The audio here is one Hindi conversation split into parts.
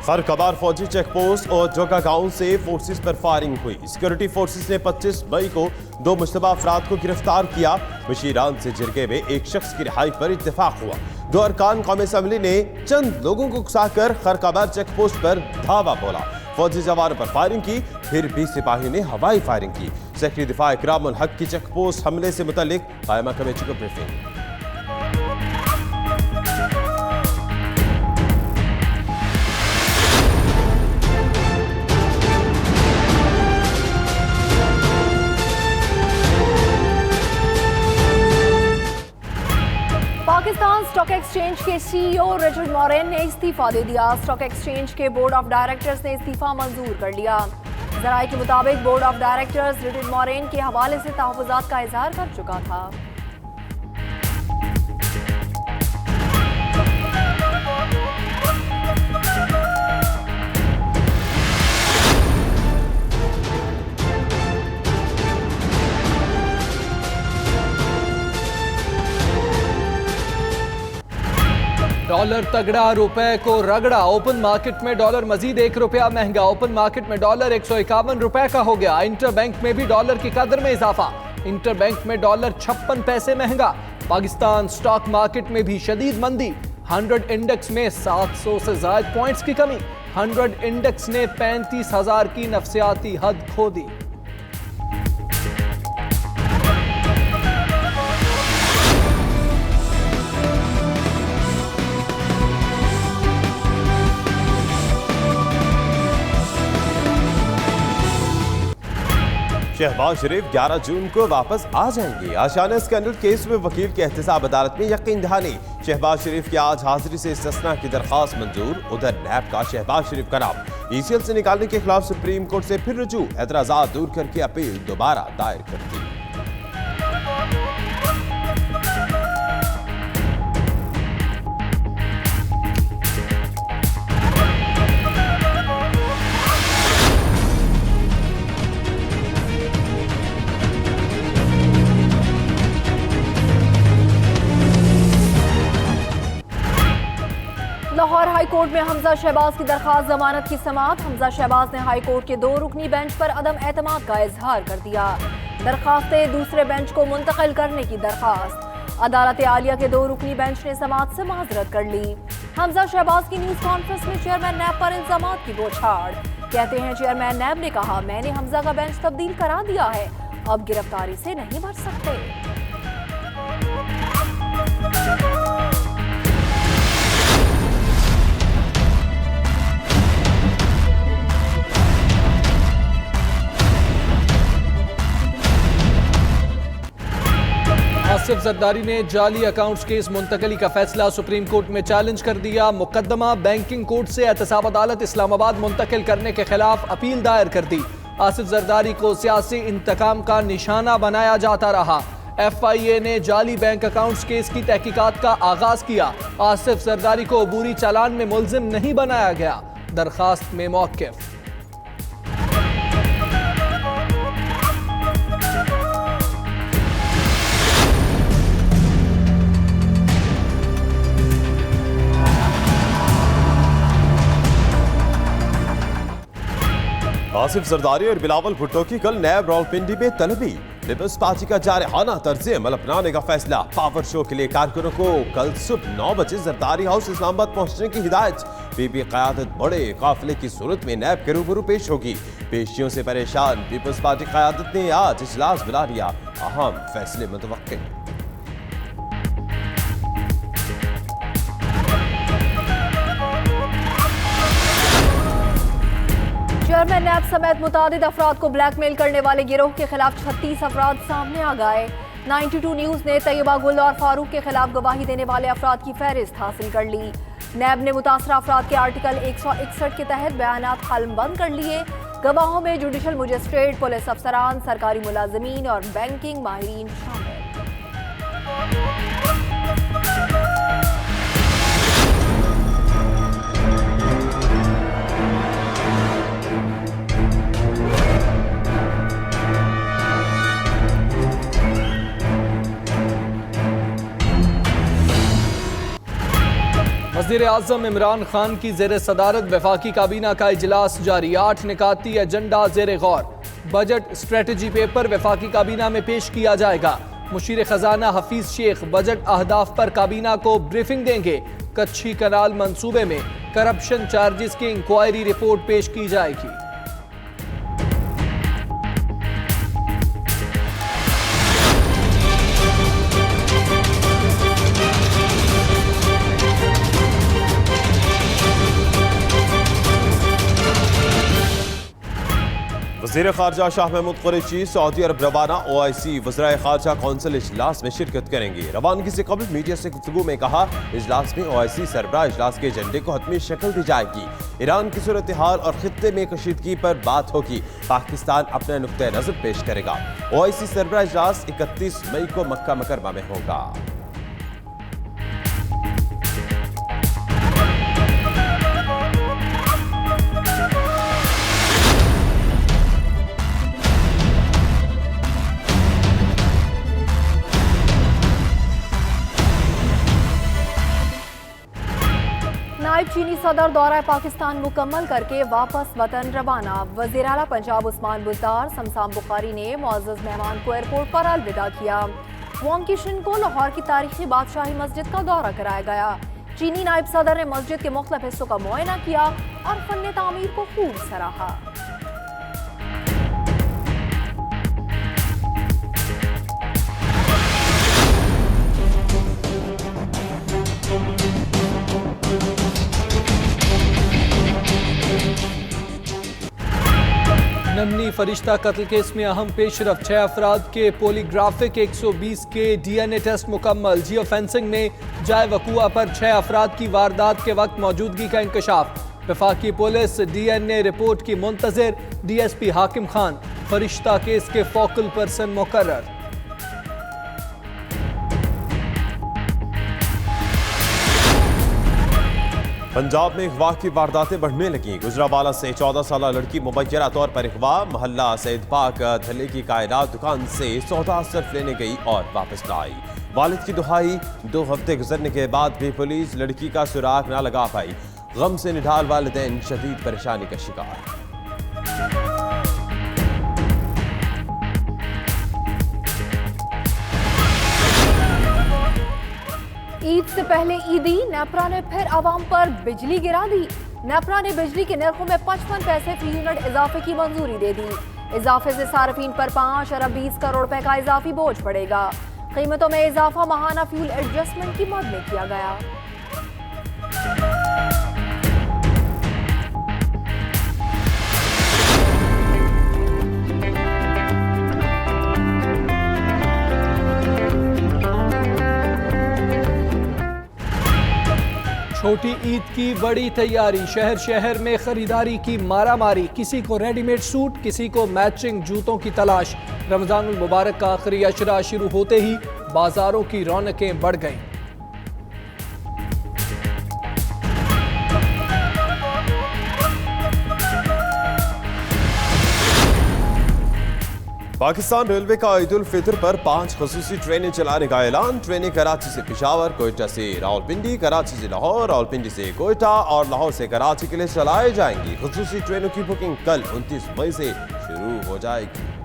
खरकबार फौजी चेक पोस्ट और जोगा गांव से फोर्सेस पर फायरिंग हुई। सिक्योरिटी फोर्सेस ने 25 मई को 2 मुश्तबा अफराद को गिरफ्तार किया। बशीरान से जिरगे में एक शख्स की रिहाई पर इत्तेफाक हुआ। 2 अरकान कौमी असम्बली ने चंद लोगों को उकसाकर खरकबार चेक पोस्ट पर धावा बोला। फौजी जवानों पर फायरिंग की, फिर भी सिपाही ने हवाई फायरिंग की। सेक्रेटरी दिफा इकरामुल हक की चेक पोस्ट हमले से मुतल्लिक कायमा कमेटी को ब्रीफिंग। पाकिस्तान स्टॉक एक्सचेंज के सीईओ रिचर्ड मॉरेन ने इस्तीफा दे दिया। स्टॉक एक्सचेंज के बोर्ड ऑफ डायरेक्टर्स ने इस्तीफा मंजूर कर लिया। ज़राए के मुताबिक board of directors Richard moraine के हवाले से तहफ़्फ़ुज़ात का इजहार कर चुका था। डॉलर तगड़ा, रुपए को रगड़ा। ओपन मार्केट में डॉलर मजीद ₹1 महंगा। ओपन मार्केट में डॉलर ₹151 का हो गया। इंटरबैंक में भी डॉलर की कदर में इजाफा। इंटरबैंक में डॉलर 56 पैसे महंगा। पाकिस्तान स्टॉक मार्केट में भी शदीद मंदी। 100 इंडेक्स में 700 से ज्यादा पॉइंट्स की कमी। 100 इंडेक्स ने 35,000 की नफसियाती हद खो दी। शहबाज शरीफ 11 जून को वापस आ जाएंगे। आशियाना स्कैंडल केस में वकील के एहतसाब अदालत में यकीन दहानी। शहबाज शरीफ की आज हाजिरी से इस्तिस्ना की दरखास्त मंजूर। उधर नैब का शहबाज शरीफ का नाम ECL से निकालने के खिलाफ सुप्रीम कोर्ट से फिर रुजू। एतराजात दूर करके अपील दोबारा दायर कर दी। लाहौर हाई कोर्ट में हमजा शहबाज की दरखास्त जमानत की समाअत। हमजा शहबाज ने हाई कोर्ट के 2 रुकनी बेंच पर अदम एतमाद का इजहार कर दिया। दरखास्तें दूसरे बेंच को मुंतकिल करने की दरखास्त। अदालत आलिया के 2 रुकनी बेंच ने समाअत से माजरत कर ली। हमजा शहबाज की न्यूज कॉन्फ्रेंस में चेयरमैन नैब पर इल्जामात की बौछार। कहते हैं चेयरमैन नैब ने कहा, मैंने हमजा का बेंच तब्दील करा दिया है, अब गिरफ्तारी से नहीं बच सकते। आसिफ जरदारी ने जाली अकाउंट्स केस मुंतकली का फैसला सुप्रीम कोर्ट में चैलेंज कर दिया। मुकदमा बैंकिंग कोर्ट से एहतसाब अदालत इस्लामाबाद मुंतकिल करने के खिलाफ अपील दायर कर दी। आसिफ जरदारी को सियासी इंतकाम का निशाना बनाया जाता रहा। FIA ने जाली बैंक अकाउंट्स केस की तहकीकात का आगाज किया। आसिफ जरदारी को अबूरी चालान में मुल्जिम नहीं बनाया गया। दरखास्त में मौक़िफ़। आसिफ जरदारी और बिलावल भुट्टो की कल नैब रावलपिंडी में तलबी। पीपल्स पार्टी का जारहाना तर्ज अमल अपनाने का फैसला। पावर शो के लिए कारकुनों को कल सुबह 9 बजे जरदारी हाउस इस्लामाबाद पहुंचने की हिदायत। पीपी क़यादत बड़े काफिले की सूरत में नैब के रूबरू पेश होगी। पेशियों से परेशान पीपल्स पार्टी क़यादत ने आज इजलास बुला लिया। अहम फैसले मुतवक्किल। चेयरमैन नैब समेत मुतादिद अफराद को ब्लैकमेल करने वाले गिरोह के खिलाफ 36 अफराद सामने आ गए। 92 न्यूज ने तैयबा गुल और फारूक के खिलाफ गवाही देने वाले अफराद की फहरिस्त हासिल कर ली। नैब ने मुतासरा अफराद के आर्टिकल 161 के तहत बयानात कलमबंद कर लिए। गवाहों में जुडिशल मजिस्ट्रेट, पुलिस अफसरान, सरकारी मुलाजमीन और बैंकिंग माहिरीन शामिल। वज़ीर आज़म इमरान खान की ज़ेर सदारत वफाकी काबीना का इजलास जारी। 8 निकाती एजेंडा ज़ेर गौर। बजट स्ट्रेटजी पेपर वफाकी काबीना में पेश किया जाएगा। मुशीर खजाना हफीज शेख बजट अहदाफ पर काबीना को ब्रीफिंग देंगे। कच्छी कनाल मंसूबे में करप्शन चार्जेस की इंक्वायरी रिपोर्ट पेश की जाएगी। वज़ीर ख़ारजा शाह महमूद कुरैशी सऊदी अरब रवाना। OIC वज़राए ख़ारजा कौंसिल इजलास में शिरकत करेंगे। रवानगी से कबल मीडिया से गुफ्तगू में कहा, इजलास में OIC सरबराह इजलास के एजेंडे को हतमी शक्ल दी जाएगी। ईरान की सूरत हाल और खित्ते में कशीदगी पर बात होगी। पाकिस्तान अपना नुक्ता नज़र पेश करेगा। OIC सरबराह इजलास 31 मई को मक्का मुकर्रमा में होगा। नायब चीनी सदर दौरा पाकिस्तान मुकम्मल करके वापस वतन रवाना। वज़ीर आला पंजाब उस्मान बुज़दार समसाम बुखारी ने मुअज़्ज़ज़ मेहमान को एयरपोर्ट पर अलविदा किया। वॉन्ग किशन को लाहौर की तारीखी बादशाही मस्जिद का दौरा कराया गया। चीनी नायब सदर ने मस्जिद के मुख्तलिफ हिस्सों का मुआयना किया और फन तामीर को खूब सराहा। नन्ही फरिश्ता कत्ल केस में अहम पेशरफ। 6 अफराद के पोलीग्राफिक 120 के DNA टेस्ट मुकम्मल। जियो फेंसिंग में जाए वकुआ पर 6 अफराद की वारदात के वक्त मौजूदगी का इंकशाफ। वफाकी पुलिस DNA रिपोर्ट की मुंतज़िर। DSP हाकिम खान फरिश्ता केस के फोकल पर्सन मुकर्रर। पंजाब में अगवा की वारदातें बढ़ने लगी। गुजरावाला से 14 साल लड़की मुबैना तौर पर अगवा। मोहल्ला सैद पाक धल्ले की कायनात दुकान से सौदा सर्फ लेने गई और वापस न आई। वालिद की दुहाई। 2 हफ्ते गुजरने के बाद भी पुलिस लड़की का सुराग न लगा पाई। गम से निढाल वालिदैन शदीद परेशानी का शिकार। ईद से पहले ईदी नेपरा ने फिर आवाम पर बिजली गिरा दी। नेपरा ने बिजली के नरखों में 55 पैसे फी यूनिट इजाफे की मंजूरी दे दी। इजाफे से सार्फिन पर 5 अरब 20 करोड़ रुपए का इजाफी बोझ पड़ेगा। कीमतों में इजाफा माहाना फ्यूल एडजस्टमेंट की मद में किया गया। छोटी ईद की बड़ी तैयारी। शहर शहर में खरीदारी की मारामारी। किसी को रेडीमेड सूट, किसी को मैचिंग जूतों की तलाश। रमजानुल मुबारक का आखिरी अशरा शुरू होते ही बाजारों की रौनकें बढ़ गईं। पाकिस्तान रेलवे का ईद उल फितर पर 5 खसूसी ट्रेनें चलाने का ऐलान। ट्रेनें कराची से पेशावर, कोयटा से रावलपिंडी, कराची से लाहौर, रावलपिंडी से कोयटा और लाहौर से कराची के लिए चलाई जाएंगी। खसूसी ट्रेनों की बुकिंग कल 29 मई से शुरू हो जाएगी।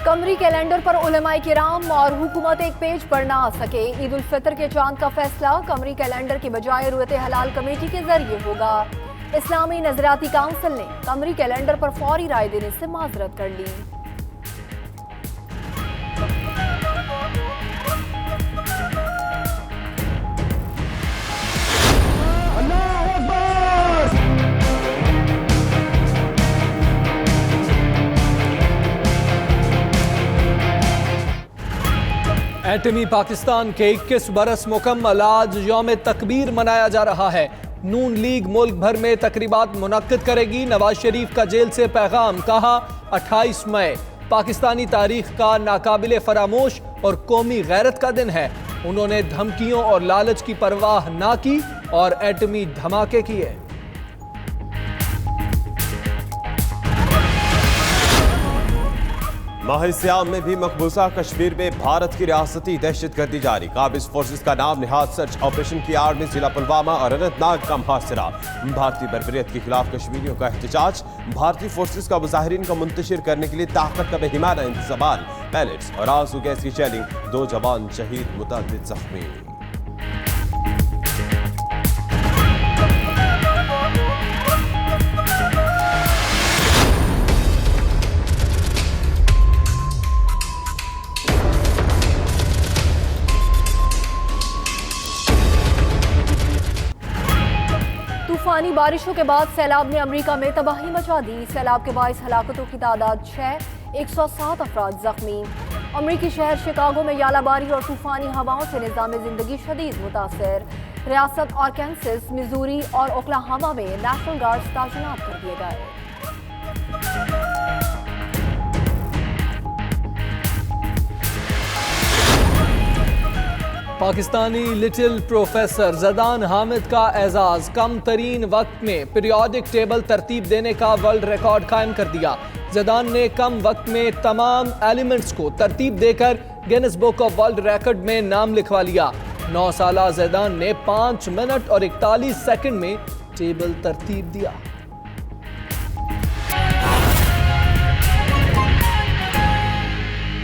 कमरी कैलेंडर पर उलमाए किराम और हुकूमत एक पेज पर ना आ सके। ईद उल फितर के चांद का फैसला कमरी कैलेंडर के बजाय रुयत हलाल कमेटी के जरिए होगा। इस्लामी नजरियाती काउंसिल ने कमरी कैलेंडर पर फौरी राय देने से माजरत कर ली। एटमी पाकिस्तान के 21 बरस मुकम्मल। आज यौम तकबीर मनाया जा रहा है। नून लीग मुल्क भर में तकरीबात मुनक्किद करेगी। नवाज शरीफ का जेल से पैगाम, कहा 28 मई पाकिस्तानी तारीख का नाकाबिले फरामोश और कौमी गैरत का दिन है। उन्होंने धमकियों और लालच की परवाह ना की और एटमी धमाके किए। माह सियाम में भी मकबूजा कश्मीर में भारत की रियासती दहशतगर्दी जारी। काबिज फोर्सेस का नाम निहाद सर्च ऑपरेशन की आड़ में जिला पुलवामा और अनंतनाग का मुहासरा। भारतीय बर्बरियत के खिलाफ कश्मीरियों का एहतजाज। भारतीय फोर्सेस का मुजाहिरीन को मुंतशिर करने के लिए ताकत का बेहिमाना इंतजामात। पैलेट्स और आंसू गैस की शेलिंग। 2 जवान शहीद, मुतअद्दिद जख्मी। तूफानी बारिशों के बाद सैलाब ने अमेरिका में तबाही मचा दी। सैलाब के बाइस हलाकतों की तादाद 6, 107 अफराद जख्मी। अमेरिकी शहर शिकागो में यालाबारी और तूफानी हवाओं से निज़ाम जिंदगी शदीद मुतासर। रियासत आर्कांसस, मिजूरी और ओक्लाहोमा में नेशनल गार्ड्स तैनात कर दिए गए। पाकिस्तानी लिटिल प्रोफेसर ज़ैदान हामिद का एजाज। कम तरीन वक्त में पीरियोडिक टेबल तरतीब देने का वर्ल्ड रिकॉर्ड कायम कर दिया। ज़ैदान ने कम वक्त में तमाम एलिमेंट्स को तरतीब देकर Guinness book of world record में नाम लिखवा लिया। 9 साला ज़ैदान ने 5 मिनट और 41 सेकंड में टेबल तरतीब दिया।